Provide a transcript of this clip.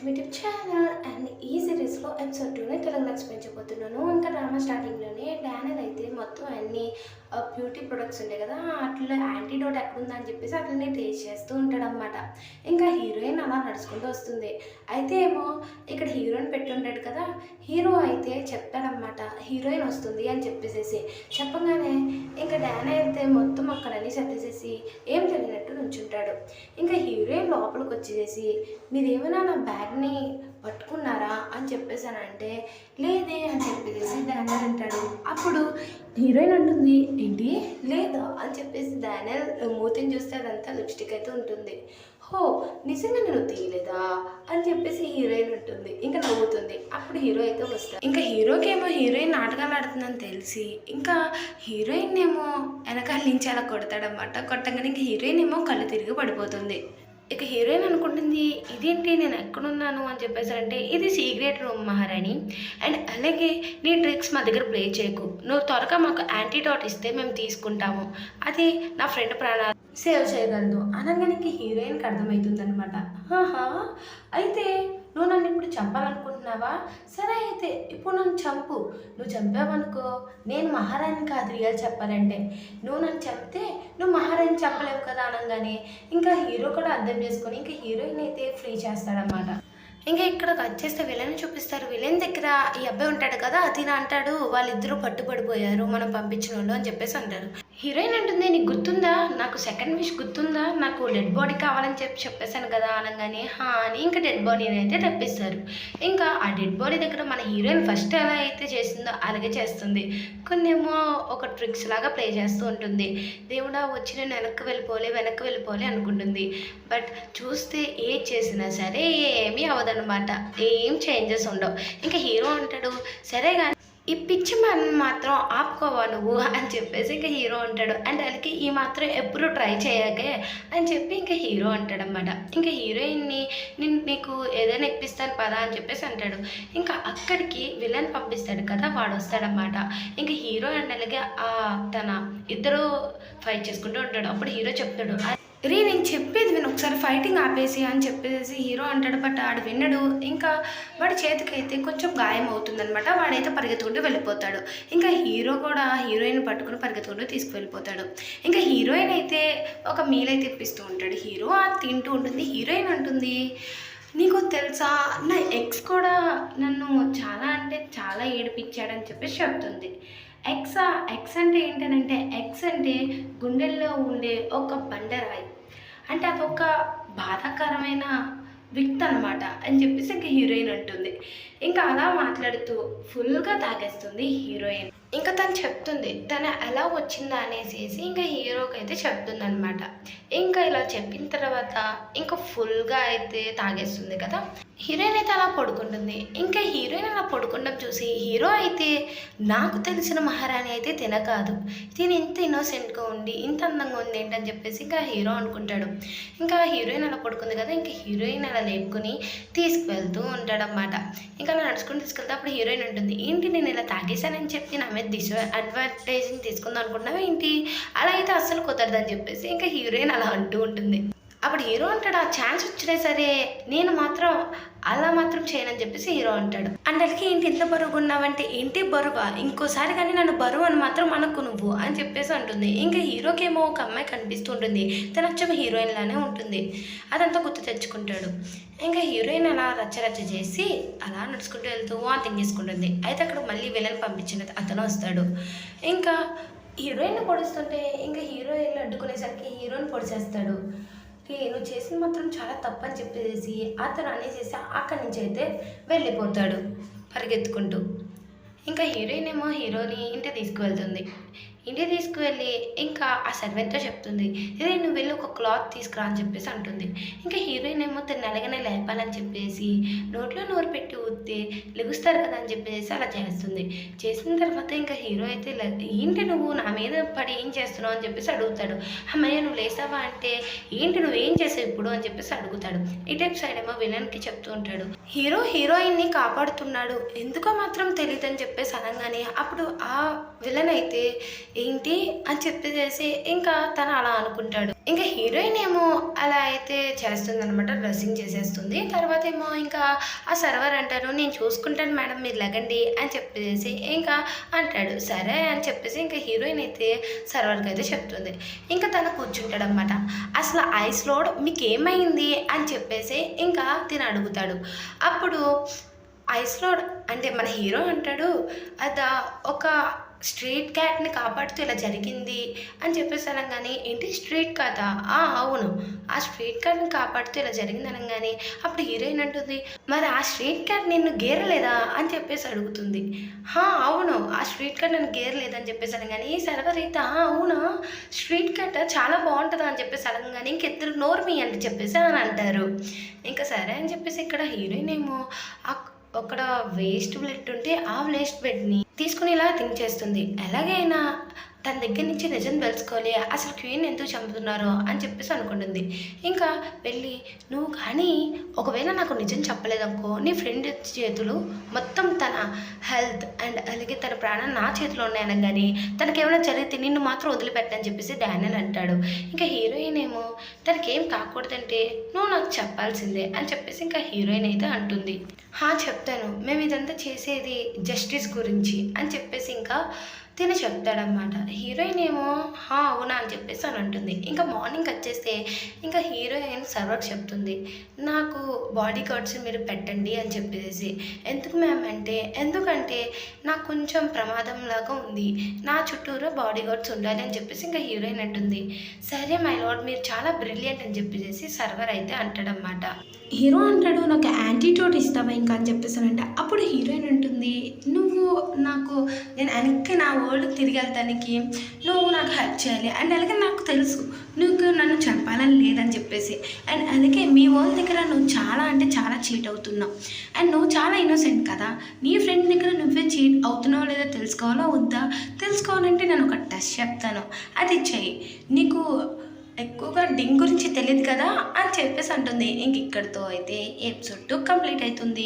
To my YouTube channel. And ఈ సిరీస్లో episode 2ని తెలుగులో ఎక్స్ప్లెయిన్ చేయబోతున్నాను. ఇంకా డ్రామా స్టార్టింగ్లోనే డానియల్ అయితే మొత్తం అన్ని బ్యూటీ ప్రొడక్ట్స్ ఉంటాయి కదా, అట్లా యాంటీడోట్ ఎక్కడుందా అని చెప్పేసి అట్లనే టేస్ట్ చేస్తూ ఉంటాడనమాట. ఇంకా హీరోయిన్ అలా నడుచుకుంటూ వస్తుంది. అయితే ఏమో ఇక్కడ హీరోయిన్ పెట్టుంటాడు కదా, హీరో అయితే చెప్తాడనమాట హీరోయిన్ వస్తుంది అని చెప్పేసేసి. చెప్పగానే ఇంకా డానియల్ అయితే మొత్తం అక్కడన్నీ సర్దేసేసి ఏం తెలియనట్టు నుంచుంటాడు. ఇంకా హీరోయిన్ లోపలికి వచ్చేసి మీరేమైనా నా బ్యాగ్ని పట్టుకున్నారా అని చెప్పేసానంటే లేదే అని చెప్పేసి డానియల్ అంటాడు. అప్పుడు హీరోయిన్ అంటుంది ఏంటి లేదా అని చెప్పేసి డానియల్ మూతిని చూస్తే అదంతా లిప్స్టిక్ అయితే ఉంటుంది. హో నిజంగా నేను తీయలేదా అని చెప్పేసి హీరోయిన్ ఉంటుంది. ఇంకా నవ్వుతుంది. అప్పుడు హీరో అయితే వస్తాడు. ఇంకా హీరోకి ఏమో హీరోయిన్ నాటకాలు ఆడుతుందని తెలిసి ఇంకా హీరోయిన్ ఏమో వెనకాల నుంచి అలా కొడతాడనమాట. కొట్టగానే ఇంకా హీరోయిన్ ఏమో కళ్ళు తిరిగి పడిపోతుంది. ఇక హీరోయిన్ అనుకుంటుంది ఇదేంటి నేను ఎక్కడున్నాను అని చెప్పేసారంటే ఇది సీక్రెట్ రూమ్ మహారాణి, అండ్ అలాగే నీ ట్రిక్స్ మా దగ్గర ప్లే చేయకు, నువ్వు త్వరగా మాకు యాంటీడోట్ ఇస్తే మేము తీసుకుంటాము, అది నా ఫ్రెండ్ ప్రాణాలు సేవ్ చేయగలదు అనగానికి హీరోయిన్కి అర్థమవుతుంది అనమాట. అయితే నువ్వు నన్ను ఇప్పుడు చంపాలనుకుంటున్నావా? సరే అయితే ఇప్పుడు నన్ను చంపు. నువ్వు చంపావనుకో నేను మహారాణి కాదు రియల్ చెప్పాలంటే, నువ్వు నన్ను చంపితే నువ్వు మహారాణి చెప్పలేవు కదా అనగానే ఇంకా హీరో కూడా అర్థం చేసుకొని ఇంకా హీరోయిన్ అయితే ఫ్రీ చేస్తాడనమాట. ఇంకా ఇక్కడ కట్ చేస్తే విలన్ చూపిస్తారు. విలన్ దగ్గర ఈ అబ్బాయి ఉంటాడు కదా, అతినా అంటాడు వాళ్ళిద్దరూ పట్టుబడిపోయారు మనం పంపించిన వాళ్ళు అని చెప్పేసి అంటారు. హీరోయిన్ అంటుంది నీకు గుర్తుందా, నాకు సెకండ్ విష్ గుర్తుందా, నాకు డెడ్ బాడీ కావాలని చెప్పేశాను కదా అనగానే అని ఇంకా డెడ్ బాడీని అయితే తెప్పిస్తారు. ఇంకా ఆ డెడ్ బాడీ దగ్గర మన హీరోయిన్ ఫస్ట్ ఎలా అయితే చేసిందో అలాగే చేస్తుంది. కొన్ని ఏమో ఒక ట్రిక్స్ లాగా ప్లే చేస్తూ ఉంటుంది. దేవుడా వచ్చి నేను వెనక్కి వెళ్ళిపోలే అనుకుంటుంది. బట్ చూస్తే ఏది చేసినా సరే ఏమీ అవదనమాట, ఏం చేంజెస్ ఉండవు. ఇంకా హీరో అంటాడు సరే కానీ ఈ పిచ్చి మాత్రం ఆపుకోవా నువ్వు అని చెప్పేసి ఇంకా హీరో అంటాడు. అండ్ అలాగే ఈ మాత్రం ఎప్పుడు ట్రై చేయకే అని చెప్పి ఇంకా హీరో అంటాడనమాట. ఇంకా హీరోయిన్ని నీకు ఏదైనా ఇప్పిస్తాను పదా అని చెప్పేసి అంటాడు. ఇంకా అక్కడికి విలన్ పంపిస్తాడు కదా, వాడు వస్తాడనమాట. ఇంకా హీరో అండ్ అలాగే తన ఇద్దరు ఫైట్ చేసుకుంటూ ఉంటాడు. అప్పుడు హీరో చెప్తాడు నేను చెప్పేది విను, ఒకసారి ఫైటింగ్ ఆపేసి అని చెప్పేసి హీరో అంటాడు. బట్ ఆడు వినడు. ఇంకా వాడి చేతికైతే కొంచెం గాయం అవుతుందనమాట. వాడైతే పరిగెత్తుకుంటూ వెళ్ళిపోతాడు. ఇంకా హీరో కూడా హీరోయిన్ పట్టుకుని పరిగెత్తుకుంటూ తీసుకువెళ్ళిపోతాడు. ఇంకా హీరోయిన్ అయితే ఒక మీల్ అయితే ఇప్పిస్తూ ఉంటాడు. హీరో అది తింటూ ఉంటుంది. హీరోయిన్ అంటుంది నీకు తెలుసా నా ఎక్స్ కూడా నన్ను చాలా అంటే చాలా ఏడిపించాడని చెప్పేసి చెప్తుంది. ఎక్స్ అంటే ఏంటనంటే ఎక్స్ అంటే గుండెల్లో ఉండే ఒక బండరాయి, అంటే అదొక బాధాకరమైన వ్యక్తి అనమాట అని చెప్పేసి ఇంకా హీరోయిన్ అంటుంది. ఇంకా అలా మాట్లాడుతూ ఫుల్గా తాగేస్తుంది హీరోయిన్. ఇంకా తను చెప్తుంది తను ఎలా వచ్చిందా అనేసి ఇంకా హీరోకి అయితే చెప్తుంది అనమాట. ఇంకా ఇలా చెప్పిన తర్వాత ఇంకా ఫుల్గా అయితే తాగేస్తుంది కదా. హీరోయిన్ అయితే అలా పడుకుంటుంది. ఇంకా హీరోయిన్ అలా పడుకుంటాం చూసి హీరో అయితే నాకు తెలిసిన మహారాణి అయితే తినకాదు, తిని ఇంత ఇన్నోసెంట్గా ఉండి ఇంత అందంగా ఉంది ఏంటని చెప్పేసి ఇంకా హీరో అనుకుంటాడు. ఇంకా హీరోయిన్ అలా పడుకుంది కదా, ఇంకా హీరోయిన్ అలా లేపుకొని తీసుకువెళ్తూ ఉంటాడనమాట. ఇంకా అలా నడుచుకుని తీసుకెళ్తే అప్పుడు హీరోయిన్ ఉంటుంది ఏంటి నేను ఇలా తాగేశానని చెప్పి నా మీద అడ్వర్టైజింగ్ తీసుకుందాం అనుకుంటున్నావు ఏంటి, అలా అయితే అస్సలు కుదరదని చెప్పేసి ఇంకా హీరోయిన్ అలా అంటూ ఉంటుంది. అప్పుడు హీరో అంటాడు ఆ ఛాన్స్ వచ్చినా సరే నేను మాత్రం అలా మాత్రం చేయనని చెప్పేసి హీరో అంటాడు. అండ్ అలాగే ఏంటి ఇంత బరువుగా ఉన్నావంటే ఏంటి బరువా, ఇంకోసారి కానీ నన్ను బరువు అని మాత్రం అనుకు నువ్వు అని చెప్పేసి అంటుంది. ఇంకా హీరోకేమో ఒక అమ్మాయి కనిపిస్తూ ఉంటుంది. తను వచ్చే హీరోయిన్ లానే ఉంటుంది. అదంతా గుర్తు తెచ్చుకుంటాడు. ఇంకా హీరోయిన్ అలా రచ్చ చేసి అలా నడుచుకుంటూ వెళ్తూ వాంతింగ్ చేసుకుంటుంది. అయితే అక్కడ మళ్ళీ విలన్ పంపించిన అతను వస్తాడు. ఇంకా హీరోయిన్ పొడుస్తుంటే ఇంకా హీరోయిన్ అడ్డుకునేసరికి హీరోయిన్ పొడిచేస్తాడు. నువ్వు చేసింది మాత్రం చాలా తప్పని చెప్పేసి అతను అనేసేసి అక్కడి నుంచి అయితే వెళ్ళిపోతాడు పరిగెత్తుకుంటూ. ఇంకా హీరోయిన్ ఏమో హీరోని ఇంటికి తీసుకువెళ్తుంది. ఇంటికి తీసుకువెళ్ళి ఇంకా ఆ సర్వెంట్తో చెప్తుంది ఇదే నువ్వు వెళ్ళి ఒక క్లాత్ తీసుకురా అని చెప్పేసి అంటుంది. ఇంకా హీరోయిన్ ఏమో తను అలాగనే లేపాలని చెప్పేసి నోట్లో నోరు పెట్టి ఊస్తే లెగుస్తారు కదా అని చెప్పేసి అలా చేస్తుంది. చేసిన తర్వాత ఇంకా హీరో అయితే ఏంటి నువ్వు నా మీద పడి ఏం చేస్తున్నావు అని చెప్పేసి అడుగుతాడు. అమ్మయ్య నువ్వు లేసావా అంటే ఏంటి నువ్వేం చేసావు ఇప్పుడు అని చెప్పేసి అడుగుతాడు. ఈ టైప్ సైడ్ ఏమో విలన్కి చెప్తూ ఉంటాడు హీరో హీరోయిన్ని కాపాడుతున్నాడు ఎందుకో మాత్రం తెలియదు అని చెప్పేసి అనగానే అప్పుడు ఆ విలన్ అయితే ఏంటి అని చెప్పేసేసి ఇంకా తను అలా అనుకుంటాడు. ఇంకా హీరోయిన్ ఏమో అలా అయితే చేస్తుందనమాట. డ్రెస్సింగ్ చేసేస్తుంది. తర్వాత ఏమో ఇంకా ఆ సర్వర్ అంటారు, నేను చూసుకుంటాను మేడం మీరు లెగండి అని చెప్పేసి ఇంకా అంటాడు. సరే అని చెప్పేసి ఇంకా హీరోయిన్ అయితే సర్వర్కి అయితే చెప్తుంది. ఇంకా తను కూర్చుంటాడనమాట. అసలు ఐస్ లోడ్ మీకు ఏమైంది అని చెప్పేసి ఇంకా తిని అడుగుతాడు. అప్పుడు ఐస్ లోడ్ అంటే మన హీరో అంటాడు, అదా ఒక స్ట్రీట్ క్యాట్ని కాపాడుతూ ఇలా జరిగింది అని చెప్పేసి అనగానే, ఏంటి స్ట్రీట్ క్యాటా? అవును, ఆ స్ట్రీట్ క్యాట్ని కాపాడుతూ ఇలా జరిగింది అనగానే అప్పుడు హీరోయిన్ అంటుంది, మరి ఆ స్ట్రీట్ క్యాట్ నిన్ను గేరలేదా అని చెప్పేసి అడుగుతుంది. అవును, ఆ స్ట్రీట్ క్యాట్ నన్ను గేరలేదని చెప్పేసి అనగానే ఈ సర్వర్ అయితే అవునా, స్ట్రీట్ క్యాట్ చాలా బాగుంటుందా అని చెప్పేసి అనగానే ఇంకెద్దరు నోర్మి అని చెప్పేసి అని అంటారు. ఇంకా సరే అని చెప్పేసి ఇక్కడ హీరోయిన్ ఏమో అక్కడ వేస్ట్ బ్లడ్ ఉంటే ఆ వేస్ట్ బ్లడ్ని తీసుకుని ఇలా థింక్ చేస్తుంది. ఎలాగైనా తన దగ్గర నుంచి నిజం తెలుసుకోవాలి, అసలు క్వీన్ ఎందుకు చంపుతున్నారో అని చెప్పేసి అనుకుంటుంది. ఇంకా వెళ్ళి నువ్వు కానీ ఒకవేళ నాకు నిజం చెప్పలేదనుకో, నీ ఫ్రెండ్ చేతులు మొత్తం తన హెల్త్ అండ్ అలాగే తన ప్రాణం నా చేతిలో ఉన్నాయనగాని తనకేమైనా జరిగితే నిన్ను మాత్రం వదిలిపెట్టని చెప్పేసి డానియల్ అంటాడు. ఇంకా హీరోయిన్ ఏమో తనకేం కాకూడదంటే నువ్వు నాకు చెప్పాల్సిందే అని చెప్పేసి ఇంకా హీరోయిన్ అయితే అంటుంది. చెప్తాను, మేము ఇదంతా చేసేది జస్టిస్ గురించి అని చెప్పేసి ఇంకా తిని చెప్తాడనమాట. హీరోయిన్ ఏమో అవునా అని చెప్పేసి అని అంటుంది. ఇంకా మార్నింగ్ వచ్చేస్తే ఇంకా హీరోయిన్ సర్వర్కి చెప్తుంది, నాకు బాడీ గార్డ్స్ మీరు పెట్టండి అని చెప్పేసి. ఎందుకు మ్యామ్ అంటే, ఎందుకంటే నాకు కొంచెం ప్రమాదం లాగా ఉంది, నా చుట్టూరా బాడీ గార్డ్స్ ఉండాలి అని చెప్పేసి ఇంకా హీరోయిన్ అంటుంది. సరే మై లార్డ్, మీరు చాలా బ్రిలియంట్ అని చెప్పేసి సర్వర్ అయితే అంటాడనమాట. హీరో అంటాడు, నాకు యాంటీడోట్ ఇస్తావా ఇంకా అని చెప్పేసానంటే అప్పుడు హీరోయిన్ అంటుంది, నువ్వు నాకు నేను వెనక్కి నా వరల్డ్కి తిరిగి వెళ్తానికి నువ్వు నాకు హెల్ప్ చేయాలి అండ్ అలాగే నాకు తెలుసు నువ్వు నన్ను చంపాలని లేదని చెప్పేసి, అండ్ అలాగే మీ వరల్డ్ దగ్గర నువ్వు చాలా అంటే చాలా చీట్ అవుతున్నావు అండ్ నువ్వు చాలా ఇన్నోసెంట్ కదా, నీ ఫ్రెండ్ దగ్గర నువ్వే చీట్ అవుతున్నావో లేదో తెలుసుకోవాలో వద్దా, తెలుసుకోవాలంటే నేను ఒక టెస్ట్ చెప్తాను, అది చెయ్యి, నీకు ఎక్కువగా డింగ్ గురించి తెలియదు కదా అని చెప్పేసి అంటుంది. ఇంక ఇక్కడితో అయితే ఎపిసోడ్ 2 కంప్లీట్ అవుతుంది.